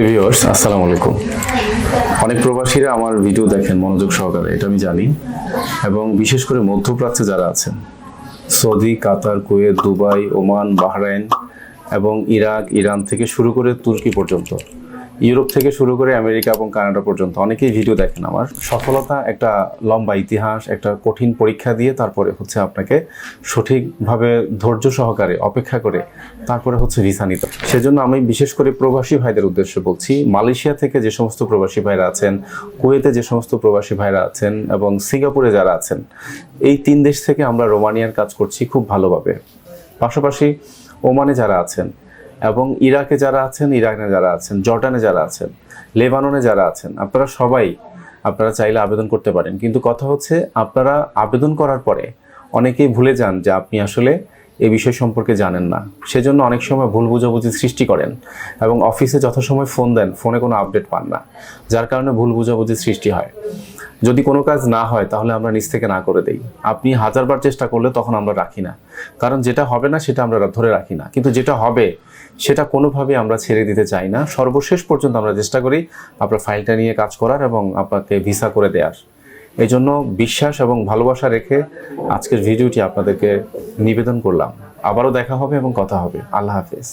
Viewers আসসালামু আলাইকুম। অনেক প্রবাসীরা আমার ভিডিও দেখেন মনোযোগ সহকারে, এটা আমি জানি। এবং বিশেষ করে মধ্যপ্রাচ্যে যারা আছেন, সৌদি, কাতার, কুয়েত, দুবাই, ওমান, বাহরাইন এবং ইরাক, ইরান থেকে শুরু করে তুর্কি পর্যন্ত, ইউরোপ থেকে শুরু করে আমেরিকা এবং কানাডা পর্যন্ত অনেকেই ভিডিও দেখেন আমার। সফলতা একটা লম্বা ইতিহাস, একটা কঠিন পরীক্ষা দিয়ে তারপরে হচ্ছে আপনাকে সঠিকভাবে ধৈর্য সহকারে অপেক্ষা করে তারপরে হচ্ছে ভিসা নিতে। সেজন্য আমি বিশেষ করে প্রবাসী ভাইদের উদ্দেশ্যে বলছি, মালয়েশিয়া থেকে যে সমস্ত প্রবাসী ভাইরা আছেন, কুয়েতে যে সমস্ত প্রবাসী ভাইরা আছেন এবং সিঙ্গাপুরে যারা আছেন, এই 3 দেশ থেকে আমরা রোমানিয়ার কাজ করছি খুব ভালোভাবে। পাশাপাশি ওমানে যারা আছেন এবং ইরাকে যারা আছেন, ইরানে যারা আছেন, জর্ডানে যারা আছেন, লেবাননে যারা আছেন, আপনারা চাইলে আবেদন করতে পারেন। কিন্তু কথা হচ্ছে, আপনারা আবেদন করার পরে অনেকেই ভুলে যান যে আপনি আসলে এই বিষয় সম্পর্কে জানেন না। সেজন্য অনেক সময় ভুল বোঝাবুঝি সৃষ্টি করেন এবং অফিসে যথাসময় ফোন দেন, ফোনে কোনো আপডেট পান না, যার কারণে ভুল বোঝাবুঝির সৃষ্টি হয়। যদি কোনো কাজ না হয় তাহলে আমরা নিজ থেকে না করে দেই। আপনি 1000বার চেষ্টা করলে তখন আমরা রাখি না, কারণ যেটা হবে না সেটা আমরা ধরে রাখি না, কিন্তু যেটা হবে সেটা কোনোভাবে আমরা ছেড়ে দিতে চাই না। সর্বশেষ পর্যন্ত আমরা চেষ্টা করি আপনার ফাইলটা নিয়ে কাজ করার এবং আপনাকে ভিসা করে দেওয়ার। এই জন্য বিশ্বাস এবং ভালোবাসা রেখে আজকের ভিডিওটি আপনাদেরকে নিবেদন করলাম। আবারও দেখা হবে এবং কথা হবে। আল্লাহ হাফেজ।